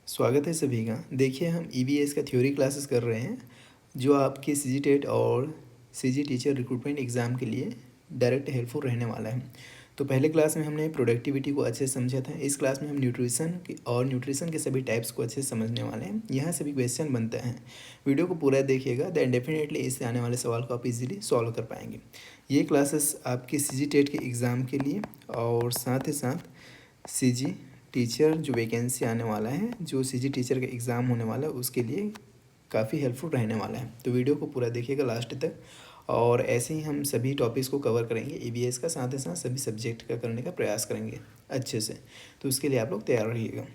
स्वागत है सभी का। देखिए हम ईवीएस का थ्योरी क्लासेस कर रहे हैं जो आपके सीजी टेट और सीजी टीचर रिक्रूटमेंट एग्ज़ाम के लिए डायरेक्ट हेल्पफुल रहने वाला है। तो पहले क्लास में हमने प्रोडक्टिविटी को अच्छे से समझा था। इस क्लास में हम न्यूट्रिशन के सभी टाइप्स को अच्छे से समझने वाले हैं। यहाँ सभी क्वेश्चन बनते हैं। वीडियो को पूरा देखिएगा, देन डेफिनेटली इससे आने वाले सवाल को आप इजीली सॉल्व कर पाएंगे। ये क्लासेस आपके सीजी टेट के एग्ज़ाम के लिए और साथ ही साथ सीजी टीचर जो वैकेंसी आने वाला है, जो सीजी टीचर का एग्ज़ाम होने वाला है, उसके लिए काफ़ी हेल्पफुल रहने वाला है। तो वीडियो को पूरा देखिएगा लास्ट तक। और ऐसे ही हम सभी टॉपिक्स को कवर करेंगे ईवीएस का, साथ ही साथ सभी सब्जेक्ट का करने का प्रयास करेंगे अच्छे से। तो उसके लिए आप लोग तैयार रहिएगा।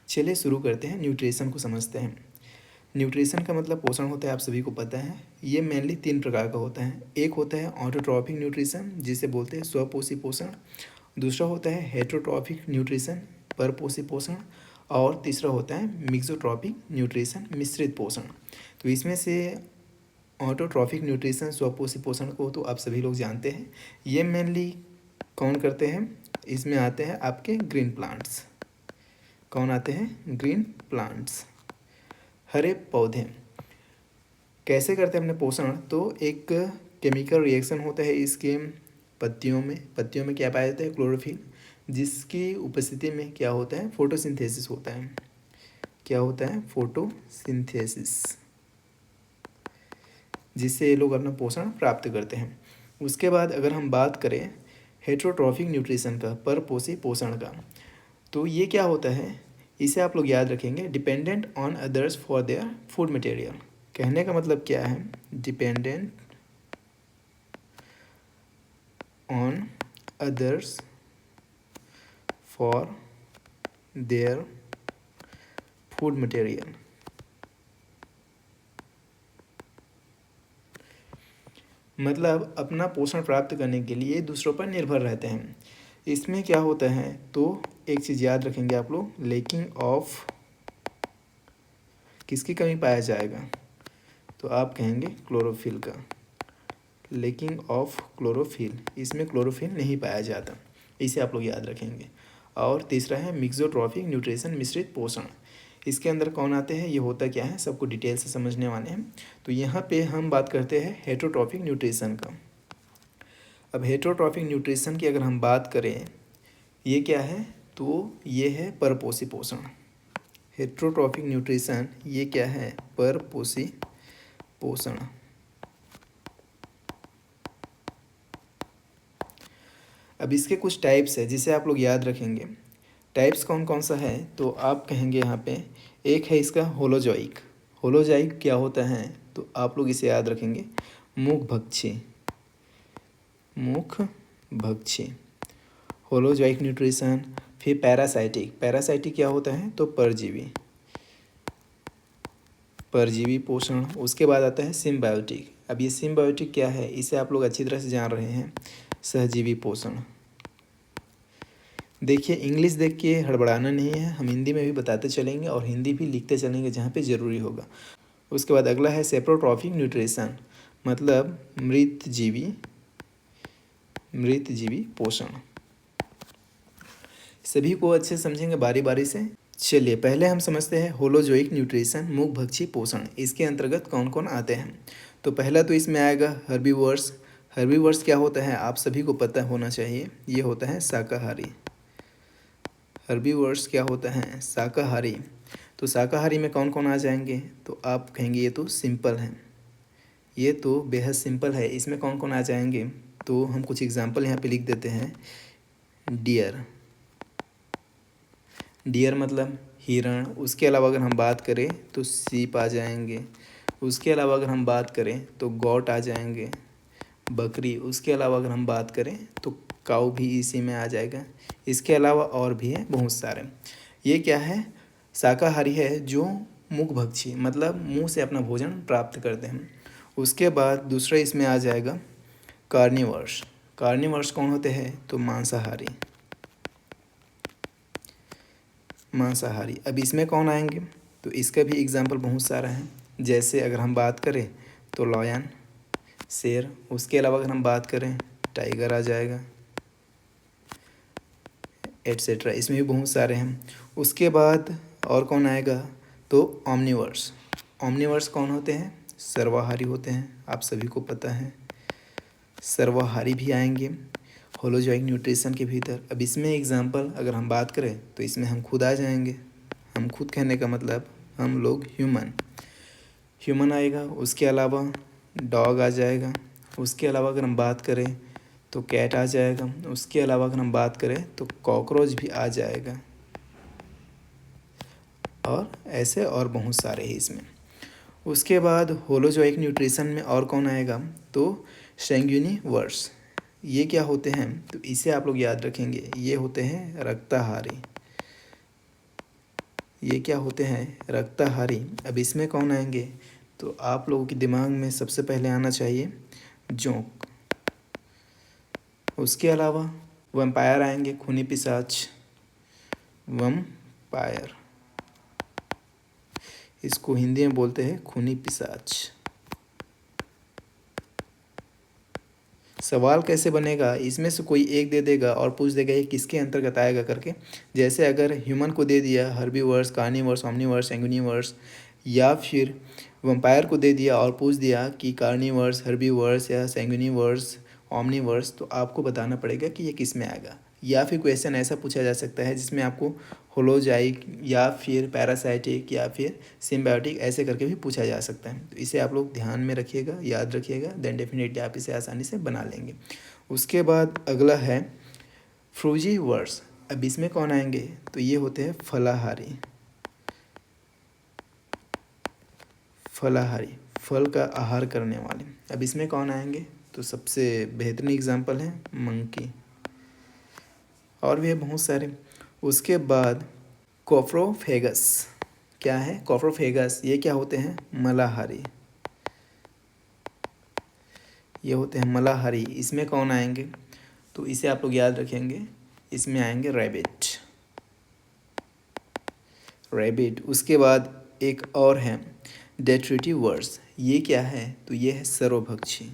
चलिए शुरू करते हैं। न्यूट्रिशन को समझते हैं। न्यूट्रिशन का मतलब पोषण होता है, आप सभी को पता है। ये मेनली 3 प्रकार का होता है। एक होता है ऑटोट्रॉफिक न्यूट्रिशन, जिसे बोलते हैं स्वपोषी पोषण। दूसरा होता है हेटरोट्रॉफिक न्यूट्रिशन, परपोषी पोषण। और तीसरा होता है मिक्सोट्रॉफिक न्यूट्रिशन, मिश्रित पोषण। तो इसमें से ऑटोट्रॉफिक न्यूट्रिशन, स्वपोषी पोषण को तो आप सभी लोग जानते हैं। ये मेनली कौन करते हैं? इसमें आते हैं आपके ग्रीन प्लांट्स। कौन आते हैं? ग्रीन प्लांट्स, हरे पौधे। कैसे करते हैं अपने पोषण? तो एक केमिकल रिएक्शन होता है इसके पत्तियों में क्या पाया जाता है? क्लोरोफिल, जिसकी उपस्थिति में क्या होता है? फोटोसिंथेसिस होता है। क्या होता है? फोटोसिंथेसिस, जिससे ये लोग अपना पोषण प्राप्त करते हैं। उसके बाद अगर हम बात करें हेटरोट्रॉफिक न्यूट्रिशन का, परपोषी पोषण का, तो ये क्या होता है? इसे आप लोग याद रखेंगे, dependent on others for their food material. कहने का मतलब क्या है? Dependent on others for their food material. मतलब अपना पोषण प्राप्त करने के लिए दूसरों पर निर्भर रहते हैं। इसमें क्या होता है? तो एक चीज़ याद रखेंगे आप लोग, लैकिंग ऑफ किसकी कमी पाया जाएगा? तो आप कहेंगे क्लोरोफिल का। लैकिंग ऑफ क्लोरोफिल, इसमें क्लोरोफिल नहीं पाया जाता, इसे आप लोग याद रखेंगे। और तीसरा है मिक्सोट्रॉफिक न्यूट्रिशन, मिश्रित पोषण। इसके अंदर कौन आते हैं? ये होता क्या है, सबको डिटेल से समझने वाले हैं। तो यहाँ पे हम बात करते हैं हेटरोट्रॉफिक न्यूट्रिशन का। अब हेटरोट्रॉफिक न्यूट्रिशन की अगर हम बात करें, ये क्या है? तो ये है परपोषी पोषण। हेटरोट्रॉफिक न्यूट्रिशन ये क्या है? परपोषी पोषण। अब इसके कुछ टाइप्स है जिसे आप लोग याद रखेंगे। टाइप्स कौन कौन सा है? तो आप कहेंगे यहाँ पे एक है इसका होलोजॉइक। होलोजॉइक क्या होता है? तो आप लोग इसे याद रखेंगे, मुखभक्षी। मुखभक्षी होलोजॉइक न्यूट्रिशन। फिर पैरासाइटिक। पैरासाइटिक क्या होता है? तो परजीवी, परजीवी पोषण। उसके बाद आता है सिम्बायोटिक। अब ये सिम्बायोटिक क्या है? इसे आप लोग अच्छी तरह से जान रहे हैं, सहजीवी पोषण। देखिए इंग्लिश देख के हड़बड़ाना नहीं है, हम हिंदी में भी बताते चलेंगे और हिंदी भी लिखते चलेंगे जहाँ पे ज़रूरी होगा। उसके बाद अगला है सेप्रोट्रॉफिक न्यूट्रिशन, मतलब मृतजीवी पोषण। सभी को अच्छे समझेंगे बारी बारी से। चलिए पहले हम समझते हैं होलोजोइक न्यूट्रिशन, मुखभक्षी पोषण। इसके अंतर्गत कौन कौन आते हैं? तो पहला तो इसमें आएगा हर्बीवर्स। हर्बीवर्स क्या होता है? आप सभी को पता होना चाहिए, ये होता है शाकाहारी। हर्बीवर्स क्या होता है? शाकाहारी। तो शाकाहारी में कौन कौन आ जाएंगे? तो आप कहेंगे ये तो सिंपल है, ये तो बेहद सिंपल है। इसमें कौन कौन आ जाएंगे? तो हम कुछ एग्जांपल यहाँ पे लिख देते हैं। डियर, डियर मतलब हिरण। उसके अलावा अगर हम बात करें तो सीप आ जाएंगे। उसके अलावा अगर हम बात करें तो गॉट आ जाएंगे, बकरी। उसके अलावा अगर हम बात करें तो काऊ भी इसी में आ जाएगा। इसके अलावा और भी है बहुत सारे। ये क्या है? शाकाहारी है, जो मुखभक्षी मतलब मुंह से अपना भोजन प्राप्त करते हैं। उसके बाद दूसरा इसमें आ जाएगा कार्निवर्स। कार्निवर्स कौन होते हैं? तो मांसाहारी, मांसाहारी। अब इसमें कौन आएंगे? तो इसका भी एग्जाम्पल बहुत सारा है। जैसे अगर हम बात करें तो लॉयन, शेर। उसके अलावा अगर हम बात करें टाइगर आ जाएगा, एट्सेट्रा। इसमें भी बहुत सारे हैं। उसके बाद और कौन आएगा, तो ऑमनीवर्स। ऑमनीवर्स कौन होते हैं, सर्वाहारी होते हैं, आप सभी को पता है। सर्वाहारी भी आएंगे होलोजोइक न्यूट्रिशन के भीतर। अब इसमें एग्जांपल अगर हम बात करें तो इसमें हम खुद आ जाएंगे। हम खुद कहने का मतलब हम लोग ह्यूमन आएगा, उसके अलावा डॉग आ जाएगा, उसके अलावा अगर हम बात करें तो कैट आ जाएगा, उसके अलावा अगर हम बात करें तो कॉकरोच भी आ जाएगा, और ऐसे और बहुत सारे हैं इसमें। उसके बाद होलोजोइक न्यूट्रिशन में और कौन आएगा, तो सैंग्यूनिवर्स। ये क्या होते हैं, तो इसे आप लोग याद रखेंगे, ये होते हैं रक्ताहारी। ये क्या होते हैं, रक्ताहारी। अब इसमें कौन आएंगे, तो आप लोगों के दिमाग में सबसे पहले आना चाहिए जोंक। उसके अलावा वैम्पायर आएंगे, खूनी पिशाच, वैम्पायर, इसको हिंदी में बोलते हैं खूनी पिशाच। सवाल कैसे बनेगा, इसमें से कोई एक दे देगा और पूछ देगा ये किसके अंतर्गत आएगा करके। जैसे अगर ह्यूमन को दे दिया हर्बीवर्स, कार्निवर्स, ऑमनीवर्स, सैंग्यूनिवर्स, या फिर वैम्पायर को दे दिया और पूछ दिया कि कार्निवर्स, हर्बीवर्स या सैंग्यूनिवर्स, ऑमनीवर्स, तो आपको बताना पड़ेगा कि ये किस में आएगा। या फिर क्वेश्चन ऐसा पूछा जा सकता है जिसमें आपको होलोजाइक या फिर पैरासाइटिक या फिर सिम्बायोटिक ऐसे करके भी पूछा जा सकता है। तो इसे आप लोग ध्यान में रखिएगा, याद रखिएगा, देन डेफिनेटली आप इसे आसानी से बना लेंगे। उसके बाद अगला है फ्रूजीवर्स। अब इसमें कौन आएंगे, तो ये होते हैं फलाहारी। फलाहारी, फल का आहार करने वाले। अब इसमें कौन आएंगे, तो सबसे बेहतरीन एग्जाम्पल है मंकी, और भी है बहुत सारे। उसके बाद कोप्रोफेगस। क्या है कोप्रोफेगस, ये क्या होते हैं, मलाहारी। ये होते हैं मलाहारी। इसमें कौन आएंगे, तो इसे आप लोग याद रखेंगे, इसमें आएंगे रैबिट। रैबिट। उसके बाद एक और है डेट्रिटिवर्स। ये क्या है, तो ये है सर्वभक्षी।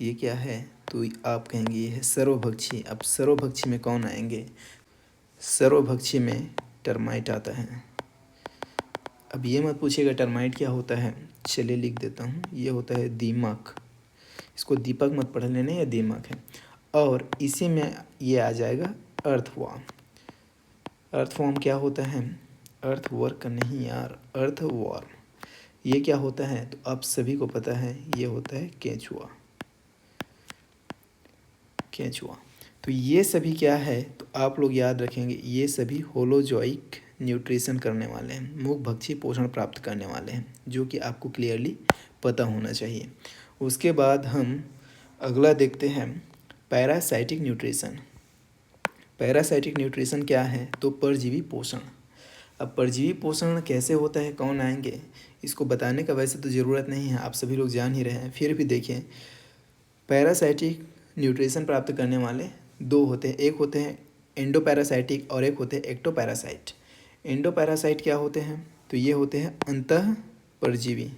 ये क्या है, तो आप कहेंगे ये है सर्वभक्षी। अब सर्वभक्षी में कौन आएंगे, सर्वभक्षी में टर्माइट आता है। अब ये मत पूछिएगा टर्माइट क्या होता है, चलिए लिख देता हूँ, ये होता है दीमक। इसको दीपक मत पढ़ लेना, या दीमक है। और इसी में ये आ जाएगा अर्थवॉर्म। अर्थवॉर्म क्या होता है, अर्थवर्क नहीं यार, अर्थवॉर्म। ये क्या होता है, तो आप सभी को पता है, ये होता है केंचुआ। केंचुआ। तो ये सभी क्या है, तो आप लोग याद रखेंगे, ये सभी होलोजोइक न्यूट्रिशन करने वाले हैं, मुखभक्षी पोषण प्राप्त करने वाले हैं, जो कि आपको क्लियरली पता होना चाहिए। उसके बाद हम अगला देखते हैं पैरासाइटिक न्यूट्रिशन। पैरासाइटिक न्यूट्रिशन क्या है, तो परजीवी पोषण। अब परजीवी पोषण कैसे होता है, कौन आएंगे, इसको बताने का वैसे तो ज़रूरत नहीं है, आप सभी लोग जान ही रहे हैं, फिर भी देखें। पैरासाइटिक न्यूट्रिशन प्राप्त करने वाले दो होते हैं, एक होते हैं एंडोपैरासाइटिक और एक होते हैं एक्टोपैरासाइट। एंडोपैरासाइट क्या होते हैं, तो ये होते हैं अंतः परजीवी।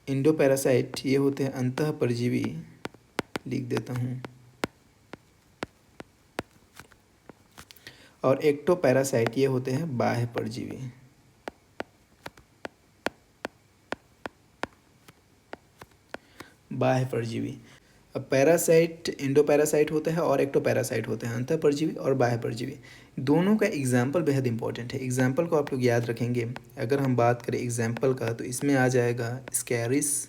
एंडोपैरासाइट ये होते हैं अंतः परजीवी, लिख देता हूँ। और एक्टोपैरासाइट ये होते हैं बाह्य परजीवी। बाह्य परजीवी। अब पैरासाइट एंडोपैरासाइट होता है और एक्टोपैरासाइट होते हैं, अंतः परजीवी और बाह्य परजीवी। दोनों का एग्जाम्पल बेहद इंपॉर्टेंट है। एग्जाम्पल को आप लोग याद रखेंगे। अगर हम बात करें एग्जाम्पल का, तो इसमें आ जाएगा स्कैरिस,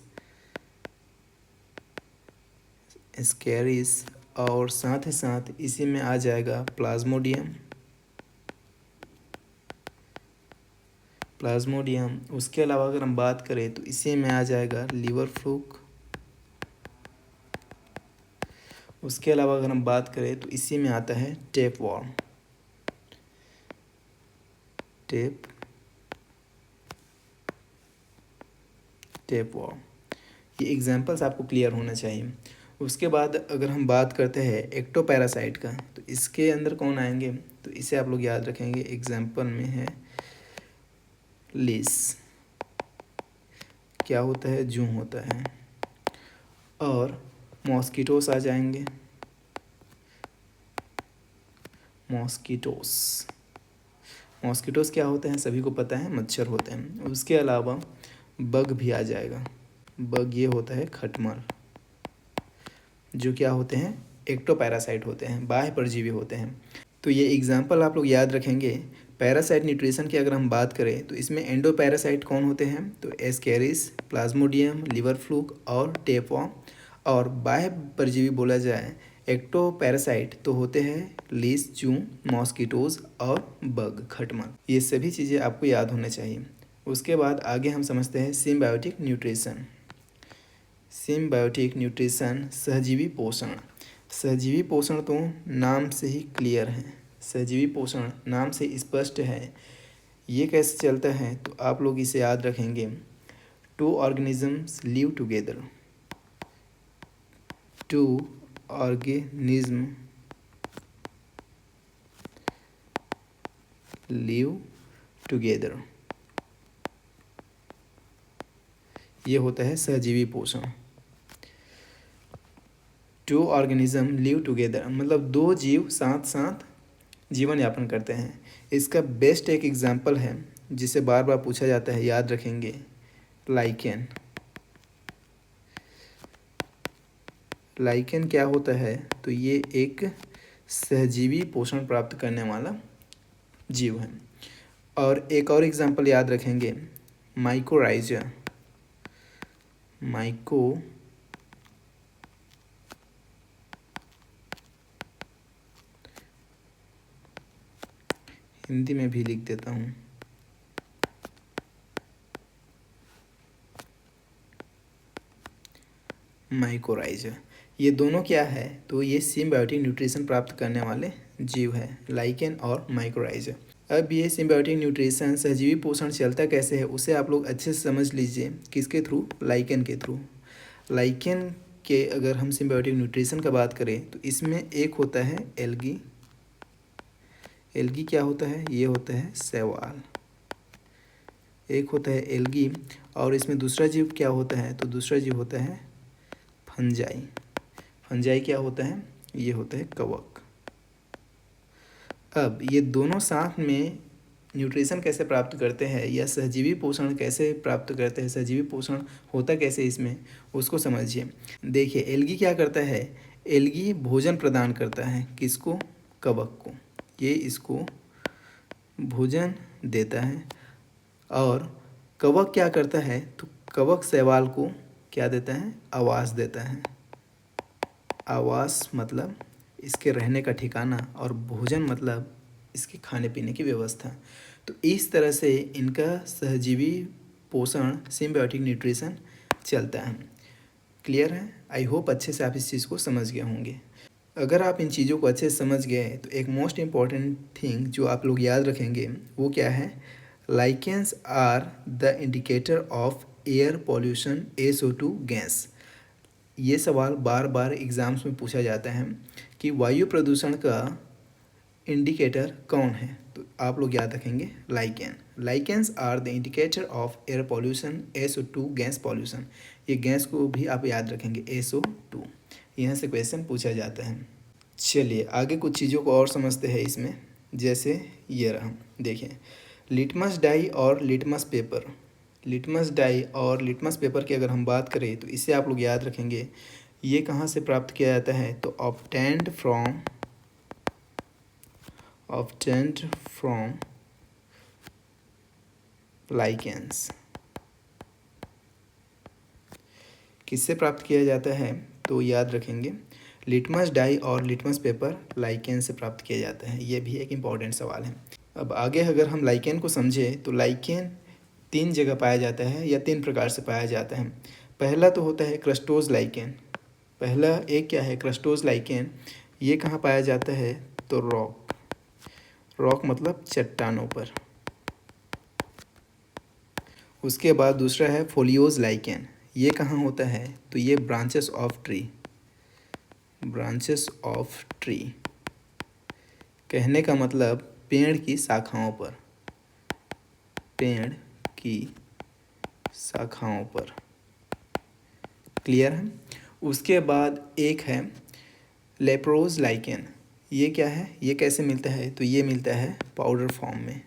और साथ ही साथ इसी में आ जाएगा प्लाज्मोडियम। उसके अलावा अगर हम बात करें तो इसी में आ जाएगा लीवर फ्लूक। उसके अलावा अगर हम बात करें तो इसी में आता है टेपवॉर्म। टेपवॉर्म। ये एग्जाम्पल्स आपको क्लियर होना चाहिए। उसके बाद अगर हम बात करते हैं एक्टोपैरासाइट का, तो इसके अंदर कौन आएंगे, तो इसे आप लोग याद रखेंगे, एग्जाम्पल में है लिस। क्या होता है, जूं होता है। और मॉस्किटोस आ जाएंगे, मॉस्किटोस। मॉस्किटोज़ क्या होते हैं सभी को पता है, मच्छर होते हैं। उसके अलावा बग भी आ जाएगा। बग ये होता है खटमल, जो क्या होते हैं, एक्टोपैरासाइट होते हैं, बाह्य परजीवी होते हैं। तो ये एग्जाम्पल आप लोग याद रखेंगे। पैरासाइट न्यूट्रिशन की अगर हम बात करें तो इसमें एंडो पैरासाइट कौन होते हैं, तो एस्केरिस, प्लाज्मोडियम, लिवर फ्लूक और टेपवॉर्म। और बाह्य परजीवी बोला जाए एक्टो पैरासाइट तो होते हैं लीस, चूं, मॉस्किटोज़ और बग, खटमल। ये सभी चीज़ें आपको याद होने चाहिए। उसके बाद आगे हम समझते हैं सिम्बायोटिक न्यूट्रिशन। सिम्बायोटिक न्यूट्रिशन सहजीवी पोषण। सहजीवी पोषण तो नाम से ही क्लियर है, सहजीवी पोषण नाम से स्पष्ट है। ये कैसे चलता है तो आप लोग इसे याद रखेंगे। Two organisms live together, two organism live together, ये होता है सहजीवी पोषण। टू ऑर्गेनिज्म लिव टुगेदर मतलब दो जीव साथ साथ जीवन यापन करते हैं। इसका बेस्ट एक एग्जाम्पल है जिसे बार बार पूछा जाता है, याद रखेंगे, लाइकेन। लाइकेन क्या होता है तो ये एक सहजीवी पोषण प्राप्त करने वाला जीव है। और एक और एग्जाम्पल याद रखेंगे, माइकोराइजा। माइको हिंदी में भी लिख देता हूँ, माइकोराइजा। ये दोनों क्या है तो ये सिम्बायोटिक न्यूट्रिशन प्राप्त करने वाले जीव है, लाइकेन और माइकोराइजा। अब ये सिम्बायोटिक न्यूट्रिशन सहजीवी पोषण चलता कैसे है उसे आप लोग अच्छे से समझ लीजिए। किसके थ्रू, लाइकेन के थ्रू। लाइकेन के अगर हम सिम्बायोटिक न्यूट्रिशन का बात करें तो इसमें एक होता है एल्गी। एल्गी क्या होता है, ये होता है शैवाल। एक होता है एल्गी और इसमें दूसरा जीव क्या होता है तो दूसरा जीव होता है फंजाई। फंजाई क्या होता है, ये होता है कवक। अब ये दोनों साथ में न्यूट्रिशन कैसे प्राप्त करते हैं या सहजीवी पोषण कैसे प्राप्त करते हैं, सहजीवी पोषण होता कैसे इसमें, उसको समझिए। देखिए एल्गी क्या करता है, एल्गी भोजन प्रदान करता है किसको, कवक को। ये इसको भोजन देता है और कवक क्या करता है तो कवक शैवाल को क्या देता है, आवास देता है। आवास मतलब इसके रहने का ठिकाना और भोजन मतलब इसके खाने पीने की व्यवस्था। तो इस तरह से इनका सहजीवी पोषण सिम्बायोटिक न्यूट्रिशन चलता है। क्लियर है, आई होप अच्छे से आप इस चीज़ को समझ गए होंगे। अगर आप इन चीज़ों को अच्छे से समझ गए तो एक मोस्ट इम्पॉर्टेंट थिंग जो आप लोग याद रखेंगे वो क्या है, lichens are the indicator of air pollution SO2 gas. ये सवाल बार बार एग्ज़ाम्स में पूछा जाता है कि वायु प्रदूषण का इंडिकेटर कौन है, तो आप लोग याद रखेंगे lichen. Lichens are the indicator of air pollution SO2 gas pollution. ये गैस को भी आप याद रखेंगे SO2, यहाँ से क्वेश्चन पूछा जाता है। चलिए आगे कुछ चीज़ों को और समझते हैं इसमें। जैसे ये रहा, देखिए लिटमस डाई और लिटमस पेपर। लिटमस डाई और लिटमस पेपर की अगर हम बात करें तो इसे आप लोग याद रखेंगे। ये कहाँ से प्राप्त किया जाता है तो ऑब्टेन्ड फ्रॉम लाइकेंस। किससे प्राप्त किया जाता है तो याद रखेंगे, लिटमस डाई और लिटमस पेपर लाइकेन से प्राप्त किया जाता है। ये भी एक इम्पॉर्टेंट सवाल है। अब आगे अगर हम लाइकेन को समझें तो लाइकेन 3 जगह पाया जाता है या 3 प्रकार से पाया जाता है। पहला तो होता है क्रस्टोज लाइकेन। पहला एक क्या है, क्रस्टोज लाइकेन। ये कहाँ पाया जाता है तो रॉक मतलब चट्टानों पर। उसके बाद दूसरा है फोलियोज लाइकेन। ये कहाँ होता है तो ये ब्रांचेस ऑफ ट्री। कहने का मतलब पेड़ की शाखाओं पर, पेड़ की शाखाओं पर। क्लियर है। उसके बाद एक है लेप्रोज लाइकेन। ये क्या है, ये कैसे मिलता है तो ये मिलता है पाउडर फॉर्म में।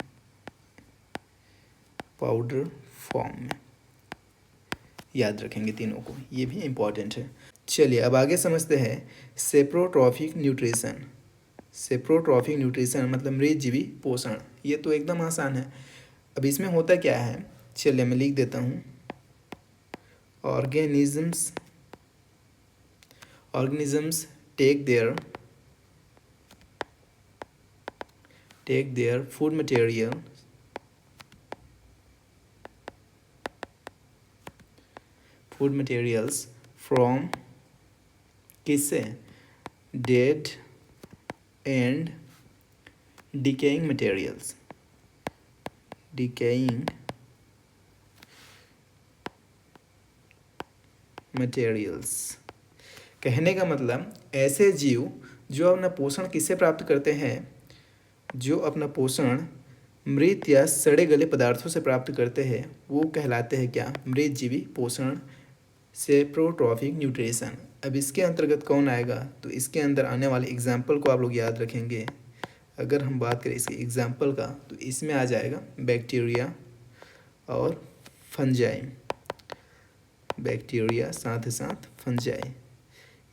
पाउडर फॉर्म में। याद रखेंगे तीनों को, ये भी इम्पॉर्टेंट है। चलिए अब आगे समझते हैं सेप्रोट्रॉफिक न्यूट्रिशन। सेप्रोट्रॉफिक न्यूट्रिशन मतलब मृतजीवी पोषण। ये तो एकदम आसान है। अब इसमें होता क्या है, चलिए मैं लिख देता हूँ। Organisms take their food materials from किससे, dead and decaying materials। कहने का मतलब ऐसे जीव जो अपना पोषण किससे प्राप्त करते हैं, जो अपना पोषण मृत या सड़े गले पदार्थों से प्राप्त करते हैं, वो कहलाते हैं क्या, मृतजीवी पोषण, सेप्रोट्रॉफिक न्यूट्रिशन। अब इसके अंतर्गत कौन आएगा, तो इसके अंदर आने वाले एग्जाम्पल को आप लोग याद रखेंगे। अगर हम बात करें इसके एग्जाम्पल का, तो इसमें आ जाएगा बैक्टीरिया और फंजाई। बैक्टीरिया साथ ही साथ फंजाई,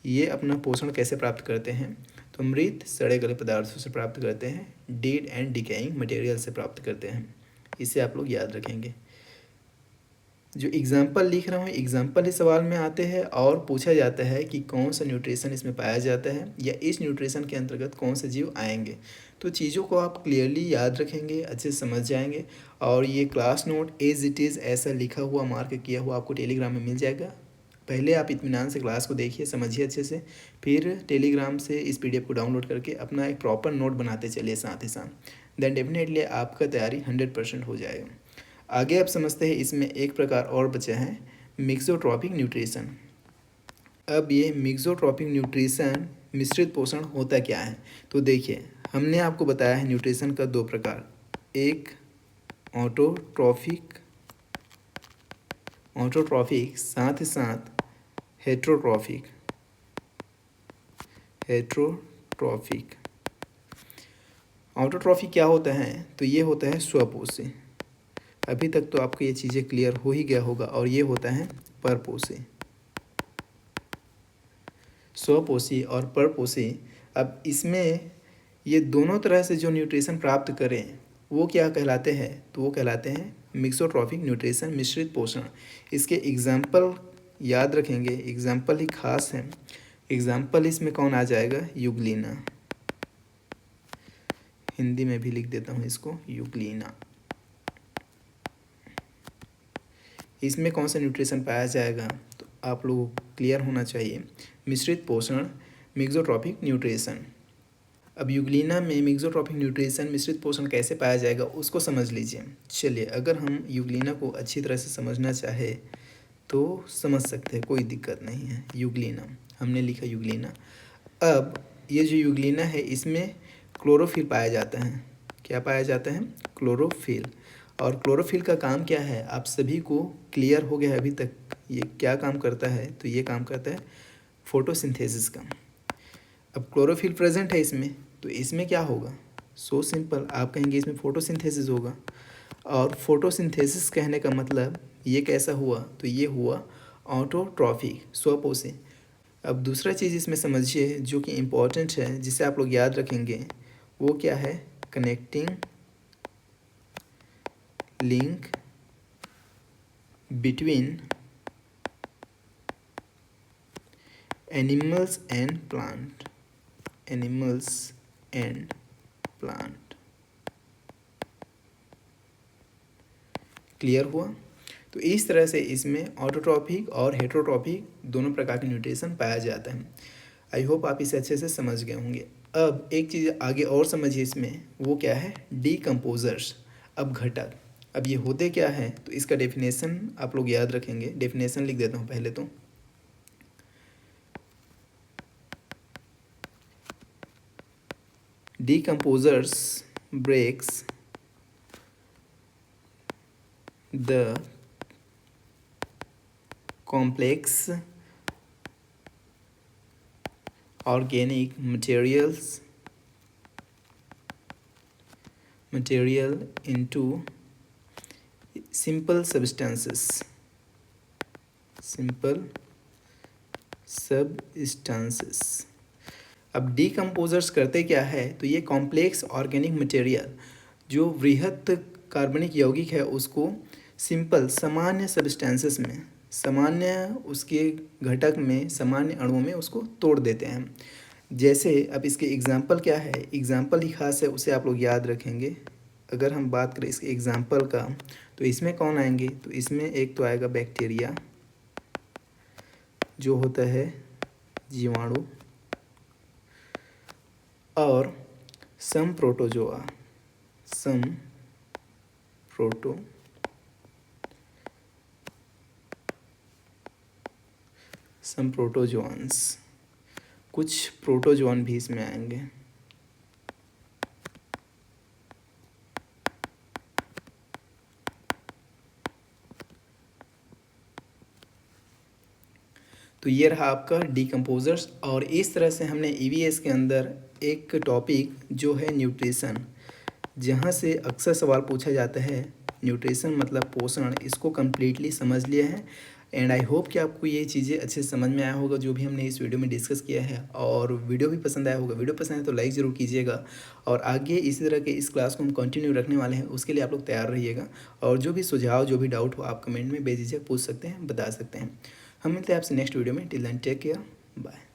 ये अपना पोषण कैसे प्राप्त करते हैं, तो मृत सड़े गले पदार्थों से प्राप्त करते हैं, डेड एंड डिकेइंग मटेरियल से प्राप्त करते हैं। इसे आप लोग याद रखेंगे। जो एग्जाम्पल लिख रहा हूँ, एग्जाम्पल ही सवाल में आते हैं और पूछा जाता है कि कौन सा न्यूट्रिशन इसमें पाया जाता है या इस न्यूट्रिशन के अंतर्गत कौन से जीव आएंगे। तो चीज़ों को आप क्लियरली याद रखेंगे, अच्छे से समझ जाएंगे। और ये class note as it is ऐसा लिखा हुआ मार्क किया हुआ आपको टेलीग्राम में मिल जाएगा। पहले आप इत्मीनान से क्लास को देखिए, समझिए अच्छे से, फिर टेलीग्राम से इस PDF को डाउनलोड करके अपना एक प्रॉपर नोट बनाते चलिए साथ ही साथ। देन डेफिनेटली आपका तैयारी 100% हो जाएगा। आगे आप समझते हैं, इसमें एक प्रकार और बचा है मिक्सोट्रॉपिक न्यूट्रिशन। अब ये मिक्सोट्रॉपिक न्यूट्रिशन मिश्रित पोषण होता क्या है, तो देखिए हमने आपको बताया है न्यूट्रिशन का दो प्रकार, एक ऑटोट्रॉफिक साथ ही साथ हेट्रोट्रॉफिक। ऑटोट्रॉफिक क्या होता है, तो ये होता है स्वपोषी। अभी तक तो आपको ये चीज़ें क्लियर हो ही गया होगा। और ये होता है परपोषी। स्वपोषी और परपोषी, अब इसमें ये दोनों तरह से जो न्यूट्रिशन प्राप्त करें वो क्या कहलाते हैं, तो वो कहलाते हैं मिक्सोट्रॉफिक न्यूट्रिशन मिश्रित पोषण। इसके एग्जाम्पल याद रखेंगे, एग्जाम्पल ही खास है। एग्जाम्पल इसमें कौन आ जाएगा, यूग्लिना। हिंदी में भी लिख देता हूँ इसको, यूग्लिना। इसमें कौन सा न्यूट्रिशन पाया जाएगा, तो आप लोगों को क्लियर होना चाहिए, मिश्रित पोषण मिक्सोट्रॉपिक न्यूट्रिशन। अब यूग्लिना में मिक्सोट्रॉपिक न्यूट्रिशन मिश्रित पोषण कैसे पाया जाएगा उसको समझ लीजिए। चलिए अगर हम यूग्लिना को अच्छी तरह से समझना चाहे तो समझ सकते हैं, कोई दिक्कत नहीं है। यूग्लिना हमने लिखा यूग्लिना। अब ये जो यूग्लिना है इसमें क्लोरोफिल पाया जाता है। क्या पाया जाता है, क्लोरोफिल। और क्लोरोफिल का काम क्या है, आप सभी को क्लियर हो गया अभी तक। ये क्या काम करता है, तो ये काम करता है फोटोसिंथेसिस का। अब क्लोरोफिल प्रेजेंट है इसमें, तो इसमें क्या होगा, सो सिंपल, आप कहेंगे इसमें फोटोसिंथेसिस होगा। और फोटोसिंथेसिस कहने का मतलब ये कैसा हुआ, तो ये हुआ ऑटोट्रॉफिक, स्वपोषी। अब दूसरा चीज़ इसमें समझिए जो कि इम्पोर्टेंट है, जिसे आप लोग याद रखेंगे, वो क्या है, connecting link between animals and plant. Clear हुआ। तो इस तरह से इसमें ऑटोट्रॉपिक और हेट्रोट्रॉपिक दोनों प्रकार के न्यूट्रिशन पाया जाता है। आई होप आप इसे अच्छे से समझ गए होंगे। अब एक चीज़ आगे और समझिए इसमें, वो क्या है, डीकम्पोजर्स। अब घटक, अब ये होते क्या है, तो इसका डेफिनेशन आप लोग याद रखेंगे। डेफिनेशन लिख देता हूँ पहले तो। Decomposers breaks the complex organic material into simple substances, simple substances. अब डीकम्पोजर्स करते क्या है, तो ये कॉम्प्लेक्स ऑर्गेनिक मटेरियल जो वृहत कार्बनिक यौगिक है उसको सिंपल सामान्य सब्सटेंसेस में, सामान्य उसके घटक में, सामान्य अणुओं में उसको तोड़ देते हैं। जैसे अब इसके एग्जाम्पल क्या है, एग्जाम्पल ही खास है, उसे आप लोग याद रखेंगे। अगर हम बात करें इसके एग्जाम्पल का, तो इसमें कौन आएंगे, तो इसमें एक तो आएगा बैक्टीरिया जो होता है जीवाणु, और सम प्रोटोजोआ, सम प्रोटोजोन्स, कुछ प्रोटोजोन भी इसमें आएंगे। तो ये रहा आपका डीकम्पोजर्स। और इस तरह से हमने ईवीएस के अंदर एक टॉपिक जो है न्यूट्रिशन, जहाँ से अक्सर सवाल पूछा जाता है न्यूट्रिशन मतलब पोषण, इसको कम्प्लीटली समझ लिया है। एंड आई होप कि आपको ये चीज़ें अच्छे से समझ में आया होगा जो भी हमने इस वीडियो में डिस्कस किया है, और वीडियो भी पसंद आया होगा। वीडियो पसंद है तो लाइक ज़रूर कीजिएगा, और आगे इसी तरह के इस क्लास को हम कंटिन्यू रखने वाले हैं, उसके लिए आप लोग तैयार रहिएगा। और जो भी सुझाव, जो भी डाउट हो, आप कमेंट में बेझिझक पूछ सकते हैं, बता सकते हैं। हम मिलते हैं आपसे नेक्स्ट वीडियो में। Till then take care, bye.